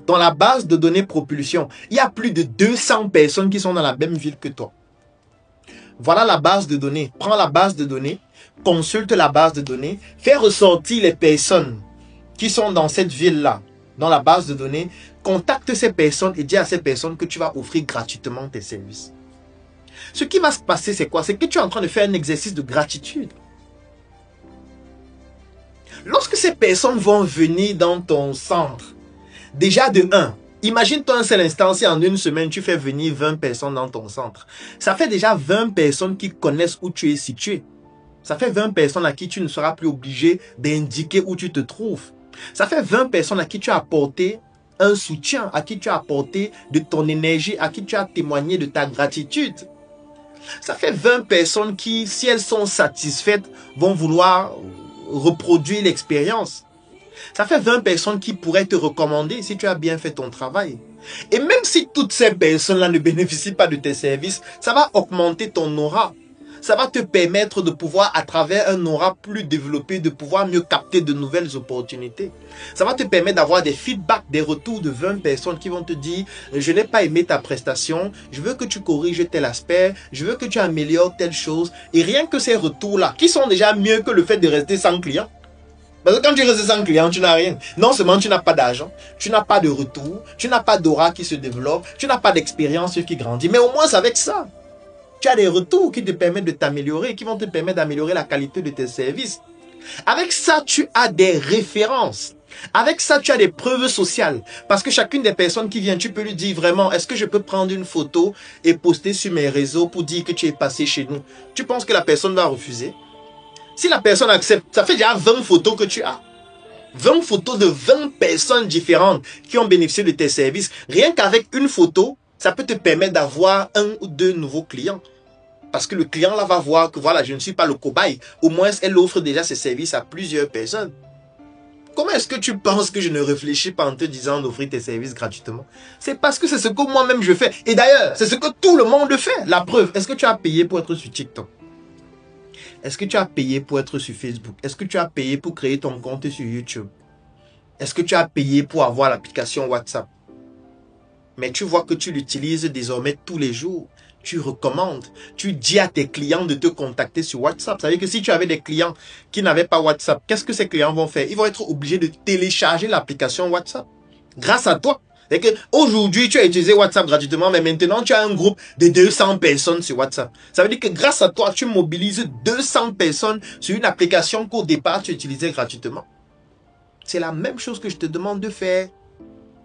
Dans la base de données propulsion, il y a plus de 200 personnes qui sont dans la même ville que toi. Voilà la base de données. Prends la base de données, consulte la base de données, fais ressortir les personnes qui sont dans cette ville-là, dans la base de données, contacte ces personnes et dis à ces personnes que tu vas offrir gratuitement tes services. Ce qui va se passer, c'est quoi? C'est que tu es en train de faire un exercice de gratitude. Lorsque ces personnes vont venir dans ton centre, déjà de 1, imagine-toi un seul instant si en une semaine tu fais venir 20 personnes dans ton centre. Ça fait déjà 20 personnes qui connaissent où tu es situé. Ça fait 20 personnes à qui tu ne seras plus obligé d'indiquer où tu te trouves. Ça fait 20 personnes à qui tu as apporté un soutien, à qui tu as apporté de ton énergie, à qui tu as témoigné de ta gratitude. Ça fait 20 personnes qui, si elles sont satisfaites, vont vouloir reproduire l'expérience. Ça fait 20 personnes qui pourraient te recommander si tu as bien fait ton travail. Et même si toutes ces personnes-là ne bénéficient pas de tes services, ça va augmenter ton aura. Ça va te permettre de pouvoir, à travers un aura plus développé, de pouvoir mieux capter de nouvelles opportunités. Ça va te permettre d'avoir des feedbacks, des retours de 20 personnes qui vont te dire « Je n'ai pas aimé ta prestation, je veux que tu corriges tel aspect, je veux que tu améliores telle chose. » Et rien que ces retours-là, qui sont déjà mieux que le fait de rester sans client. Parce que quand tu restes sans client, tu n'as rien. Non seulement tu n'as pas d'argent, tu n'as pas de retour, tu n'as pas d'aura qui se développe, tu n'as pas d'expérience qui grandit. Mais au moins avec ça, tu as des retours qui te permettent de t'améliorer, qui vont te permettre d'améliorer la qualité de tes services. Avec ça, tu as des références. Avec ça, tu as des preuves sociales. Parce que chacune des personnes qui vient, tu peux lui dire vraiment, est-ce que je peux prendre une photo et poster sur mes réseaux pour dire que tu es passé chez nous? Tu penses que la personne va refuser? Si la personne accepte, ça fait déjà 20 photos que tu as. 20 photos de 20 personnes différentes qui ont bénéficié de tes services. Rien qu'avec une photo, ça peut te permettre d'avoir 1 ou 2 nouveaux clients. Parce que le client là va voir que voilà, je ne suis pas le cobaye. Au moins, elle offre déjà ses services à plusieurs personnes. Comment est-ce que tu penses que je ne réfléchis pas en te disant d'offrir tes services gratuitement? C'est parce que c'est ce que moi-même je fais. Et d'ailleurs, c'est ce que tout le monde fait. La preuve, est-ce que tu as payé pour être sur TikTok? Est-ce que tu as payé pour être sur Facebook? Est-ce que tu as payé pour créer ton compte sur YouTube? Est-ce que tu as payé pour avoir l'application WhatsApp? Mais tu vois que tu l'utilises désormais tous les jours. Tu recommandes. Tu dis à tes clients de te contacter sur WhatsApp. Ça veut dire que si tu avais des clients qui n'avaient pas WhatsApp, qu'est-ce que ces clients vont faire? Ils vont être obligés de télécharger l'application WhatsApp. Grâce à toi. C'est que aujourd'hui, tu as utilisé WhatsApp gratuitement, mais maintenant, tu as un groupe de 200 personnes sur WhatsApp. Ça veut dire que grâce à toi, tu mobilises 200 personnes sur une application qu'au départ, tu utilisais gratuitement. C'est la même chose que je te demande de faire.